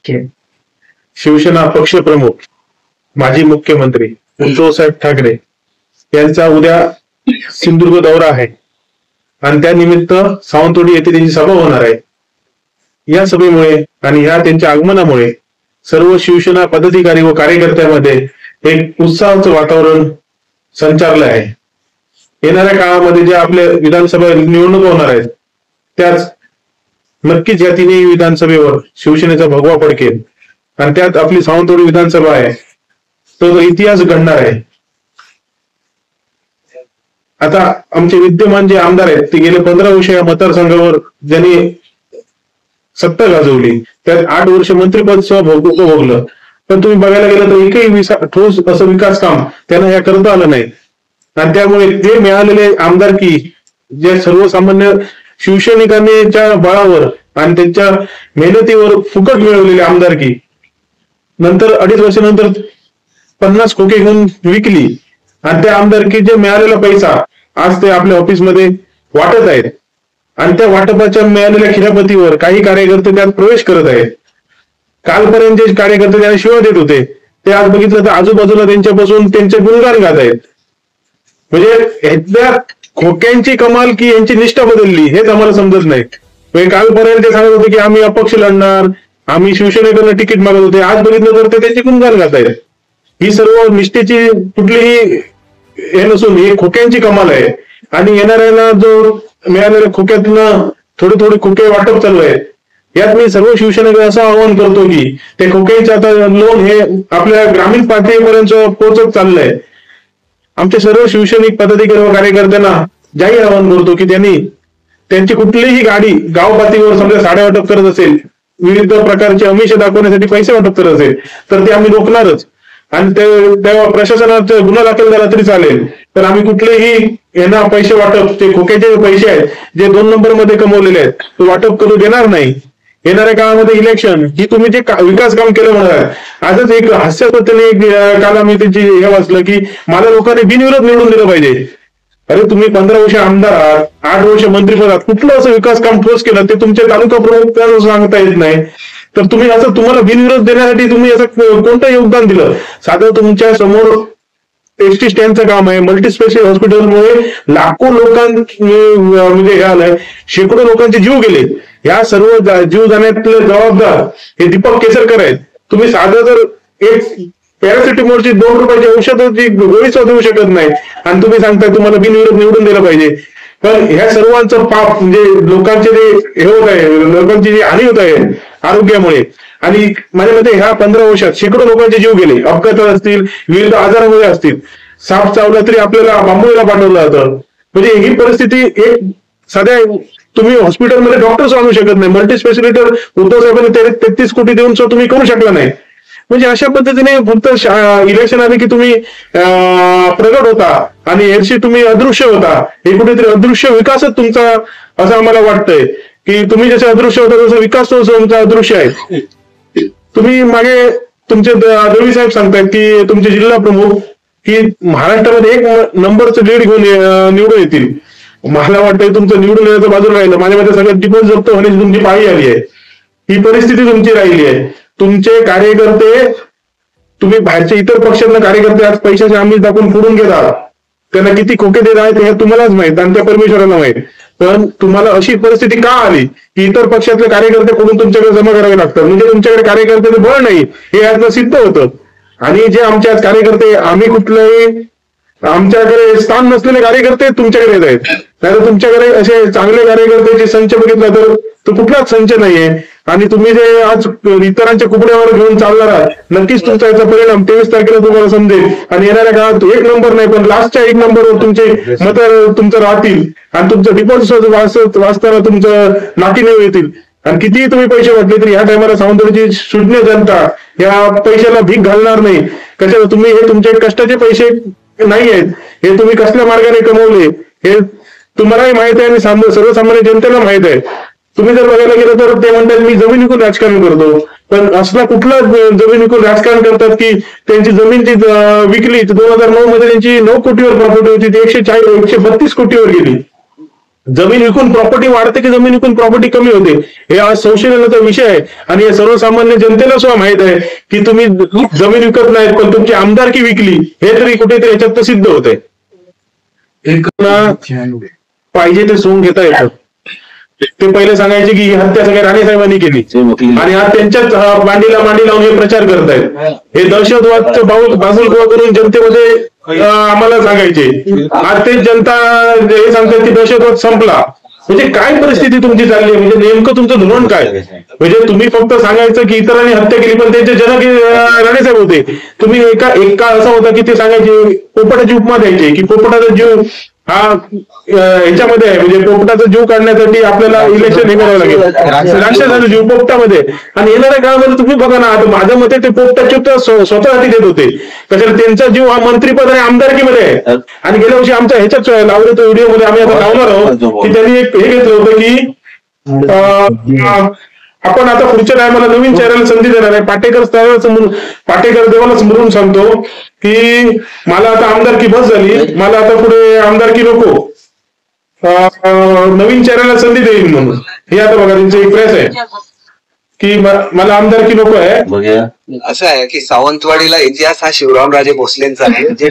शिवसेना पक्षप्रमुख माजी मुख्यमंत्री उद्धव साहेब ठाकरे यांचा उद्या सिंधुदुर्ग दौरा आहे आणि त्यानिमित्त सावंतवाडी येथे त्यांची सभा होणार आहे. या सभेमुळे आणि या त्यांच्या आगमनामुळे सर्व शिवसेना पदाधिकारी व कार्यकर्त्यांमध्ये एक उत्साहाचं वातावरण संचारलं आहे. येणाऱ्या काळामध्ये ज्या आपल्या विधानसभा निवडणुका होणार आहेत त्याच नक्कीच या तिन्ही विधानसभेवर शिवसेनेचा भगवा फडकेल आणि त्यात आपली सावंतवाडी विधानसभा आहे तो इतिहास घडणार आहे. आता आमचे विद्यमान जे आमदार आहेत ते गेले 15 वर्ष या मतदारसंघावर ज्यांनी सत्ता गाजवली, त्यात 8 वर्ष मंत्रिपद भोगलं, पण तुम्ही बघायला गेलं तर एकही ठोस असं विकास काम त्यांना या करता आलं नाही. आणि त्यामुळे ते मिळालेले आमदारकी जे सर्वसामान्य शिवसैनिकांच्या बळावर आणि त्यांच्या मेहनतीवर फुकट मिळवलेली आमदारकी नंतर 2.5 वर्षानंतर 50 खोके घेऊन विकली आणि त्या आमदारकी जे मिळालेला पैसा आज ते आपल्या ऑफिसमध्ये वाटत आहेत आणि त्या वाटपाच्या मिळालेल्या खिरापतीवर काही कार्यकर्ते त्यात प्रवेश करत आहेत. कालपर्यंत जे कार्यकर्ते त्यांना शिव्या देत होते ते आज बघितलं तर आजूबाजूला त्यांच्यापासून त्यांचे गुणगान गात आहेत. म्हणजे ह्यातल्या खोक्यांची कमाल की यांची निष्ठा बदलली हेच आम्हाला समजत नाही. म्हणजे कालपर्यंत ते सांगत होते की आम्ही अपक्ष लढणार, आम्ही शिवसेनेकडनं तिकीट मागत होते, आज बघितलं तर ते त्यांचे गुणगान गात आहेत. ही सर्व निष्ठेची कुठलीही हे नसून ही खोक्यांची कमाल आहे. आणि येणाऱ्यांना जो मिळालेल्या खोक्यातनं थोडे खोके वाटप चालू आहे. यात मी सर्व शिवसेनेकडे असं आवाहन करतो की ते खोक्यांचे आता लोन हे आपल्या ग्रामीण पातळीपर्यंत पोहोचत चाललंय. आमचे सर्व शिवसैनिक पदाधिकारी व कार्यकर्त्यांना जाहीर आवाहन करतो की त्यांनी त्यांची कुठलीही गाडी गाव पातळीवर समजा साड्या वाटप करत असेल, विविध प्रकारचे आमिष दाखवण्यासाठी पैसे वाटप करत असेल तर ते आम्ही रोखणारच. आणि तेव्हा प्रशासनात गुन्हा दाखल झाला तरी चालेल, तर आम्ही कुठलेही यांना पैसे वाटप ते खोक्याचे पैसे आहेत जे 2 नंबरमध्ये कमवलेले आहेत तो वाटप करू देणार नाही. येणाऱ्या काळामध्ये इलेक्शन ही तुम्ही जे विकास काम केलं म्हणा, आजच एक हास्यास्पदतेने काल आम्ही त्याची हे वाचलं की मला लोकांनी बिनविरोध निवडून दिलं पाहिजे. अरे तुम्ही 15 वर्ष आमदार आहात, 8 वर्ष मंत्रिपदात, कुठलं असं विकास काम ठोस केलं ते तुमच्या तालुका प्रमुख सांगता येत नाही, तर तुम्ही असं तुम्हाला बिनविरोध देण्यासाठी तुम्ही असं कोणतं योगदान दिलं? साधं तुमच्या समोर एसटी स्टँडचं काम आहे, मल्टीस्पेशल हॉस्पिटलमुळे लाखो म्हणजे हे आलंय, शेकडो लोकांचे जीव गेले. या सर्व जीव जाण्यातले जबाबदार हे दीपक केसरकर आहेत. तुम्ही साधं जर एक पॅरासिटामॉलची 2 रुपयाची औषधाची गोळी सुद्धा देऊ शकत नाही आणि तुम्ही सांगताय तुम्हाला बिनविरोध निवडून दिलं पाहिजे. पण ह्या सर्वांचं पाप म्हणजे लोकांचे जे हे होत आहे, लोकांची जी हानी होत आहे आरोग्यामुळे. आणि माझ्या मते ह्या 15 वर्षात शेकडो लोकांचे जीव गेले, अपघातात असतील, विविध आजारामध्ये असतील. साप चावला तरी आपल्याला बांबोळीला पाठवलं जातं. म्हणजे ही परिस्थिती एक साध्या तुम्ही हॉस्पिटलमध्ये डॉक्टर्स आणू शकत नाही, मल्टीस्पेशालिटी उद्धव साहेबांनी 33 कोटी देऊन तुम्ही करू शकला नाही. म्हणजे अशा पद्धतीने फक्त इलेक्शन आले की तुम्ही प्रगट होता आणि याची तुम्ही अदृश्य होता. हे कुठेतरी अदृश्य विकासच तुमचा असं आम्हाला वाटतंय की तुम्ही जसे अदृश्य होता तसं विकास तो तुमचा अदृश्य आहे. तुम्ही मागे तुमचे देवी साहेब सांगतायत की तुमचे जिल्हा प्रमुख की महाराष्ट्रामध्ये 1 नंबरचं लीड घेऊन निवडून येतील. मला वाटतं तुमचं निवडून येण्याचं बाजूला राहिलं, माझ्या मध्ये सगळं डिपॉझिट जप्त होण्याची तुमची पाळी आली आहे. ही परिस्थिती तुमची राहिली आहे. तुमचे कार्यकर्ते, तुम्ही बाहेरच्या इतर पक्षातले कार्यकर्ते आज पैशाचे आमिष दाखवून फोडून घेतात. त्यांना किती खोके देत आहेत हे तुम्हालाच माहित आणि त्या परमेश्वराला माहित. पण तुम्हाला अशी परिस्थिती का आली की इतर पक्षातले कार्यकर्ते कडून तुमच्याकडे जमा करावे लागतात? म्हणजे तुमच्याकडे कार्यकर्त्याचं बळ नाही हे यातनं सिद्ध होतं. आणि जे आमचे आज कार्यकर्ते, आम्ही कुठल्याही आमच्याकडे स्थान नसलेले कार्यकर्ते तुमच्याकडे येत आहेत. नाहीतर तुमच्याकडे असे चांगले कार्यकर्त्याचे संच बघितला तर तो कुठलाच संच नाहीये. आणि तुम्ही जे आज इतरांच्या कुपड्यावर घेऊन चालणार आहात, नक्कीच तुमचा याचा परिणाम 23 तारखेला तुम्हाला समजेल. आणि येणाऱ्या काळात 1 नंबर नाही पण लास्टच्या 1 नंबरवर तुमचे मत तुमचं राहतील आणि तुमचं डिपॉझिट वाचताना तुमचं नाकीनऊ येतील. आणि कितीही तुम्ही पैसे वाटले तरी या टायमाला सावंतवाडीची शून्य जनता या पैशाला भीक घालणार नाही. कशाला? तुम्ही हे तुमचे कष्टाचे पैसे नाही आहेत, हे तुम्ही कसल्या मार्गाने कमवले हे तुम्हालाही माहित आहे आणि सर्वसामान्य जनतेला माहित आहे. तुम्ही जर बघायला गेलं तर ते म्हणतात मी जमीन विकून राजकारण करतो, पण असला कुठला जमीन विकून राजकारण करतात की त्यांची जमीन ती विकली 2009 मध्ये त्यांची 9 कोटीवर प्रॉपर्टी होती, ती 132 कोटीवर गेली. जमीन विकून प्रॉपर्टी वाढते की जमीन विकून प्रॉपर्टी कमी होते, हे आज संशोधनाचा विषय आहे. आणि हे सर्वसामान्य जनतेला सुद्धा माहित आहे की तुम्ही जमीन विकत नाहीत पण तुमची आमदारकी विकली, हे तरी कुठेतरी याच्यात सिद्ध होते. पाहिजे ते सोंग घेता येतं. ते पहिले सांगायचे की ही हत्या सगळ्या राणेसाहेबांनी केली आणि आज त्यांच्याच मांडीला मांडी लावून हे प्रचार करतायत. हे दहशतवादचं बाजूला करून जनतेमध्ये आम्हाला सांगायचे. आज तेच जनता हे सांगतात की दहशतवाद संपला. म्हणजे काय परिस्थिती तुमची चालली आहे, म्हणजे नेमकं तुमचं धोरण काय? म्हणजे तुम्ही फक्त सांगायचं की इतरांनी हत्या केली पण त्यांचे जनक राणेसाहेब होते. तुम्ही एक काळ असा होता की ते सांगायचे, पोपटाची उपमा द्यायचे की पोपटाचा जीव हा ह्याच्यामध्ये आहे, म्हणजे पोपटाचा जीव काढण्यासाठी आपल्याला इलेक्शन हे करावं लागेल, राक्षसाचा जीव पोपटामध्ये. आणि येणाऱ्या काळामध्ये तुम्ही बघा ना, आता माझ्या मते ते पोपटाचे उत्तर स्वतःसाठी देत होते. कशाला? त्यांचा जीव हा मंत्रीपद आणि आमदारकीमध्ये आहे. आणि गेल्या वर्षी आमच्या ह्याच्याच लावलं तो व्हिडिओ मध्ये आम्ही आता लावणार आहोत की त्यांनी एक हे घेतलं होतं की आपण आता पुढच्या टायमाला नवीन चेहऱ्याला संधी देणार आहे. पाटेकर देवाला समोरून सांगतो की मला आता आमदारकी बस झाली, मला आता पुढे आमदारकी नको, नवीन चेहऱ्याला संधी देईन म्हणून. हे आता बघा त्यांचा एक प्रयास आहे की मला आमदारकी नको आहे. असं आहे की सावंतवाडीला इतिहास हा शिवरामराजे भोसलेंचा आहे. जे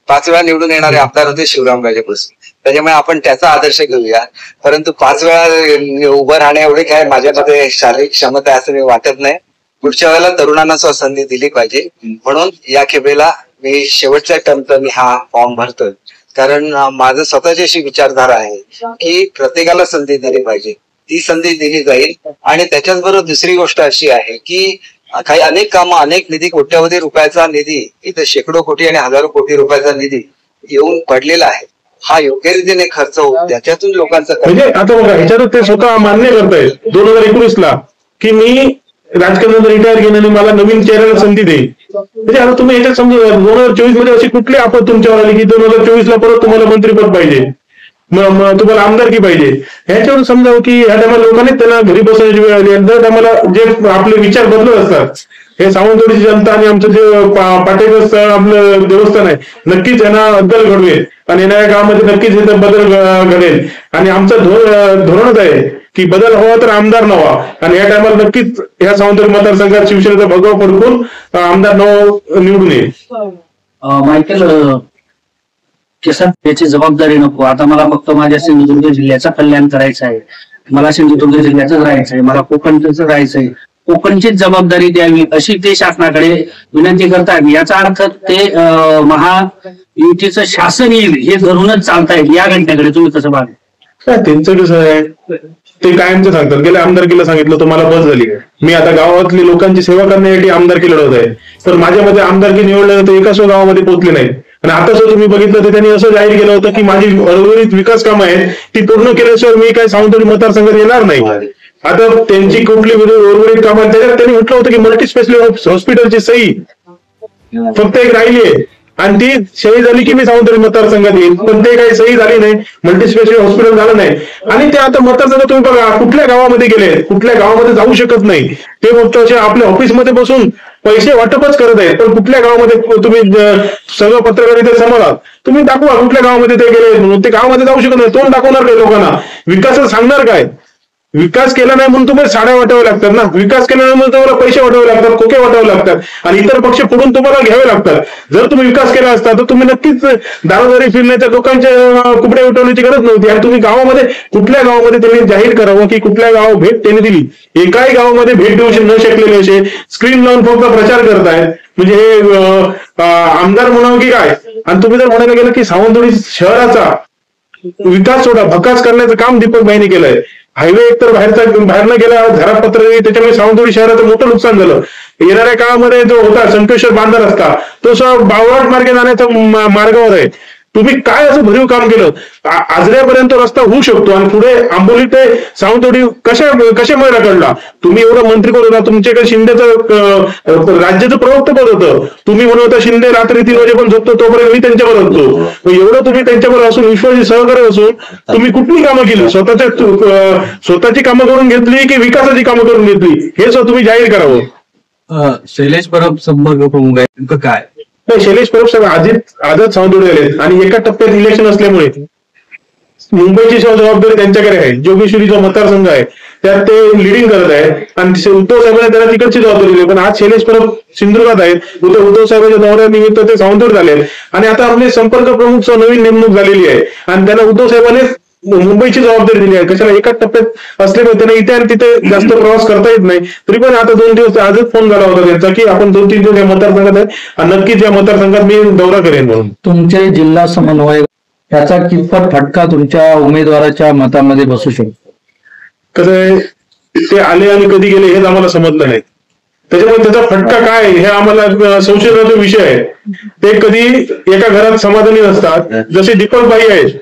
5 वेळा निवडून येणारे आमदार होते शिवरामराजे भोसले. त्याच्यामुळे आपण त्याचा आदर्श घेऊया. परंतु 5 वेळा उभं राहण्या एवढे काय माझ्यामध्ये शारीरिक क्षमता आहे असं मी वाटत नाही. पुढच्या वेळेला तरुणांना संधी दिली पाहिजे. म्हणून या खेपेला मी शेवटच्या टर्मचा मी हा फॉर्म भरतोय. कारण माझं स्वतःची अशी विचारधारा आहे की प्रत्येकाला संधी दिली पाहिजे. ती संधी दिली जाईल. आणि त्याच्याच बरोबर दुसरी गोष्ट अशी आहे की काही अनेक कामं, अनेक निधी, कोट्यवधी रुपयाचा निधी, इथे शेकडो कोटी आणि हजारो कोटी रुपयाचा निधी येऊन पडलेला आहे. हा योग्य रीतीने खर्च होतो, त्याच्यातून लोकांचा म्हणजे आता बघा ह्याच्यात ते स्वतः मान्य करतायत 2019ला की मी राजकारणात रिटायर घेणं आणि मला नवीन चेहऱ्याला संधी देईल. म्हणजे आता तुम्ही ह्याच्यात समजा 2024 मध्ये अशी कुठली आपत तुमच्यावर आली की 2024ला परत तुम्हाला मंत्रीपद पाहिजे, तुम्हाला आमदारकी पाहिजे. ह्याच्यावर समजावं की ह्या टायमाला लोकांनी त्यांना घरी बसवण्याची वेळ आली. आणि टायमाला जे आपले विचार बदलत असतात, हे सावंतवाडीची जनता आणि आमचं जे पाटेकर आपलं देवस्थान आहे नक्कीच यांना अद्दल घडवेल आणि येणाऱ्या काळामध्ये नक्कीच हे बदल घडेल. आणि आमचं धोरणच आहे की बदल हवा तर आमदार नवा. आणि या टायमाला नक्कीच ह्या सावंतवाडी मतदारसंघात शिवसेनेचा भगवा फडकून आमदार निवडून येईल. मायकेल याची जबाबदारी नको. आता मला फक्त माझ्या सिंधुदुर्ग जिल्ह्याचं कल्याण करायचं आहे. मला सिंधुदुर्ग जिल्ह्याचं राहायचं आहे, मला कोकणचं राहायचं आहे. कोकणचीच जबाबदारी द्यावी अशी ते शासनाकडे विनंती करतात. याचा अर्थ ते महायुतीचं शासन येईल हे धरूनच चालतायत. या घटनेकडे तुम्ही कसं बघा? त्यांचं कसं आहे, ते कायमचं सांगतात गेल्या आमदारकीला सांगितलं तर मला बस झाली, मी आता गावातली लोकांची सेवा करण्यासाठी आमदारकी लढवत आहे. तर माझ्या मध्ये आमदारकी निवडल्यानंतर एकाच गावामध्ये पोहोचले नाही. आणि आता जर तुम्ही बघितलं तर त्यांनी असं जाहीर केलं होतं की माझी उर्वरित विकास कामं आहेत ती पूर्ण केल्याशिवाय मी काही सावंतवाडी मतदारसंघात येणार नाही. आता त्यांची कुठली उर्वरित कामं, त्याच्यात त्यांनी म्हटलं होतं की मल्टी स्पेशालिटी हॉस्पिटलची सही फक्त एक राहिली आहे आणि ती सही झाली की मी सावंतवाडी मतदारसंघात येईल. पण ते काही सही झाली नाही, मल्टी स्पेशालिटी हॉस्पिटल झालं नाही. आणि ते आता मतदारसंघ तुम्ही बघा कुठल्या गावामध्ये गेले, कुठल्या गावामध्ये जाऊ शकत नाही. ते फक्त असे आपल्या ऑफिसमध्ये बसून पैसे वाटपच करत आहेत. पण कुठल्या गावामध्ये तुम्ही सगळं पत्रकारिता समोर तुम्ही दाखवा कुठल्या गावामध्ये ते गेले म्हणून. ते गावामध्ये जाऊ शकत नाही. तोंड दाखवणार काय लोकांना? विकास सांगणार काय? विकास केला नाही म्हणून तुम्हाला साड्या वाटाव्या लागतात ना, विकास केला नाही म्हणून तुम्हाला पैसे वाटावे लागतात, खोके वाटावे लागतात आणि इतर पक्ष पुढून तुम्हाला घ्यावे लागतात. जर तुम्ही विकास केला असता तर तुम्ही नक्कीच दारोदारी फिरण्याच्या लोकांच्या कुपडे उठवण्याची गरज नव्हती. आणि तुम्ही गावामध्ये कुठल्या गावामध्ये त्यांनी जाहीर करावं की कुठल्या गाव भेट त्यांनी दिली. एकाही गावामध्ये भेट देऊ न शकलेले असे स्क्रीन लावून फक्त प्रचार करतायत. म्हणजे हे आमदार म्हणावं की काय? आणि तुम्ही जर म्हणायला गेलं की सावंतवाडी शहराचा विकास सोडा, भकास करण्याचं काम दीपक भाईने केलंय. हायवे एकतर बाहेरनं गेला, घरात पत्र त्याच्यामुळे सावंतवाडी शहराचं मोठं नुकसान झालं. येणाऱ्या काळामध्ये जो होता संकेश्वर बांधा रस्ता तो बावळाट मार्गे जाण्याच्या मार्गावर आहे. तुम्ही काय असं भरीव काम केलं, आजऱ्यापर्यंत रस्ता होऊ शकतो आणि पुढे आंबोली ते सावंतवाडी कशामुळे रखडला? तुम्ही एवढं मंत्री करत होता, तुमच्याकडे शिंदेचं राज्याचं प्रवक्ता पद होतं. तुम्ही म्हणत होता शिंदे रात्री 3 वाजे पण झोपतो तोपर्यंत मी त्यांच्यावर होतो. एवढं तुम्ही त्यांच्यावर असून विश्वासी सहकारी असून तुम्ही कुठली कामं केली? स्वतःची कामं करून घेतली की विकासाची कामं करून घेतली हे तुम्ही जाहीर करावं. शैलेश परब संपर्क प्रमुख आहे काय? शैलेश परब साहेब आजच सावंतवाडी आले आणि एका टप्प्यात इलेक्शन असल्यामुळे मुंबईची जबाबदारी त्यांच्याकडे आहे. जोगेश्वरी जो मतदारसंघ आहे त्यात ते लिडिंग करत आहेत आणि उद्धव साहेबांना त्याला तिकडची जबाबदारी दिली. पण आज शैलेश परब सिंधुदुर्गात आहेत, उद्धव साहेबांच्या दौऱ्यानिमित्त ते सावंतवाडीत आले आणि आता आपले संपर्क प्रमुख नवीन नेमणूक झालेली आहे आणि त्यांना उद्धव साहेबांनी मुंबईची जबाबदारी दिली आहे. कशाला एकाच टप्प्यात असल्यामुळे त्यांना इथे आणि तिथे जास्त प्रवास करता येत नाही. तरी पण आता 2 दिवस आजच फोन झाला होता त्यांचा की आपण 2-3 दिवस या मतदारसंघात आहे आणि नक्कीच या मतदारसंघात मी दौरा करेन म्हणून. तुमचे जिल्हा समन्वय याचा कितपत फटका तुमच्या उमेदवाराच्या मतामध्ये बसू शकतो? कसं आहे, ते आले आणि कधी गेले हेच आम्हाला समजलं नाही. त्याच्यामुळे त्याचा फटका काय हे आम्हाला संशयाचा विषय आहे. ते कधी एका घरात समाधानी नसतात. जसे दीपकबाई आहेत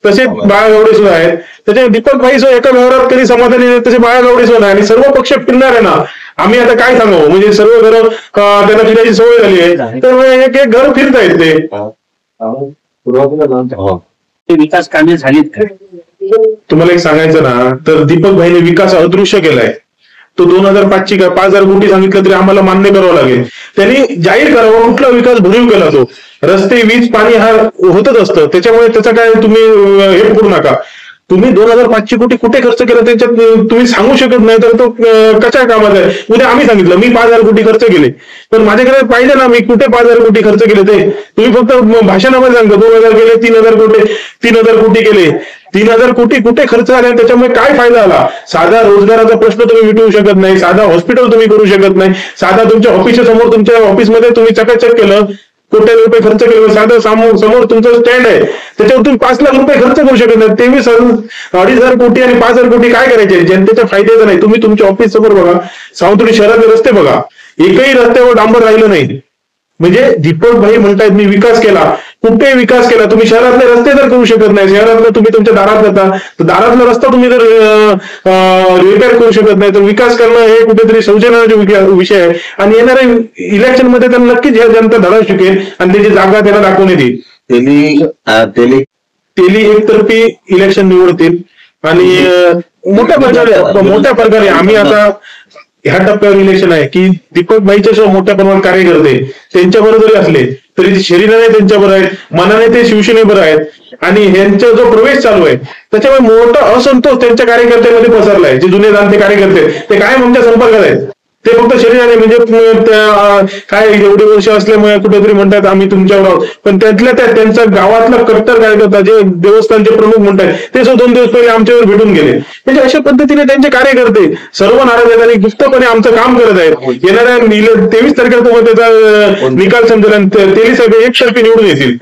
तसे बाळागावडे सुद्धा आहेत. त्याच्या दीपकबाई सुद्धा एका व्यवहारात कधी समाधानी नाही, तसे बाळागावडे सुद्धा नाही. आणि सर्व पक्ष फिरणार आहे ना, आम्ही आता काय सांगावं, म्हणजे सर्व घर त्यांना फिरायची सवय झाली आहे. त्यामुळे एक एक घर फिरतायत ते. विकास कामे झालीत का? तुम्हाला एक सांगायचं ना, तर दीपकभाईने विकास अदृश्य केलाय. तो 2005ची 5,000 कोटी सांगितलं तरी आम्हाला मान्य करावं लागेल. त्यांनी जाहीर करावं कुठला विकास भरीव केला तो. रस्ते, वीज, पाणी हा होतच असतं. त्याच्यामुळे त्याचा काय तुम्ही हे करू नका. तुम्ही 2005ची कोटी कुठे खर्च केला त्याच्यात तुम्ही सांगू शकत नाही तर तो कशा कामाचा आहे. उद्या आम्ही सांगितलं मी 5,000 कोटी खर्च केले, पण माझ्याकडे पाहिजे ना मी कुठे 5,000 कोटी खर्च केले ते. तुम्ही फक्त भाषणामध्ये सांगता 2,000 केले, 3,000 कोटी केले. 3,000 कोटी कुठे खर्च झाले, त्याच्यामुळे काय फायदा आला? साधा रोजगाराचा प्रश्न तुम्ही मिटवू शकत नाही, साधा हॉस्पिटल तुम्ही करू शकत नाही, साधा तुमच्या ऑफिसच्या समोर तुमच्या ऑफिसमध्ये तुम्ही चकाचक केलं, कोट्यावधी रुपये खर्च केले. साधं समोर तुमचं स्टँड आहे त्याच्यावर तुम्ही 5 लाख रुपये खर्च करू शकत नाही. 2,500 कोटी आणि 5,000 कोटी काय करायचे? जनतेच्या फायद्याचं नाही. तुम्ही तुमच्या ऑफिस समोर बघा, सावंतवाडी शहरातले रस्ते बघा, एकही रस्त्यावर डांबर राहिलं नाही. म्हणजे दीपकभाई म्हणतायत मी विकास केला, कुठे विकास केला? तुम्ही शहरातले रस्ते जर करू शकत नाही, शहरातलं तुम्ही तुमच्या दारात जाता तर दारातला रस्ता तुम्ही जर रिपेअर करू शकत नाही तर विकास करणं हे कुठेतरी संशयाचा विषय आहे. आणि येणाऱ्या इलेक्शन मध्ये त्यांना नक्कीच जनता धडा शिकेल आणि त्याची जागा त्यांना दाखवण्यात येईल. तेली एकतर्फी इलेक्शन निवडतील आणि मोठ्या प्रकारे आम्ही आता ह्या टप्प्यावर इलेक्शन आहे की दीपकभाईच्या शिवाय मोठ्या प्रमाणात कार्यकर्ते त्यांच्याबरोबर जरी असले तरी ते शरीराने त्यांच्याबरोबर आहेत, मनाने ते शिवसेनेबरोबर आहेत आणि ह्यांचा जो प्रवेश चालू आहे त्याच्यामुळे मोठा असंतोष त्यांच्या कार्यकर्त्यांमध्ये पसरलाय. जे जुने जाणते कार्यकर्ते ते कायम आमच्या संपर्कात आहेत. ते फक्त शरीराने म्हणजे काय एवढी वर्ष असल्यामुळे कुठेतरी म्हणतात आम्ही तुमच्यावर आहोत, पण त्यातल्या त्यांचा गावातला कट्टर कार्यकर्ता जे देवस्थानचे प्रमुख म्हणतात ते 2 दिवस पहिले आमच्यावर भेटून गेले. म्हणजे अशा पद्धतीने त्यांचे कार्यकर्ते सर्व नाराज आहेत आणि गुप्तपणे आमचं काम करत आहेत. येणाऱ्या 23 तारखेला तुम्हाला त्याचा निकाल समजेल आणि तेली साहेब एकतर्फी निवडून येतील.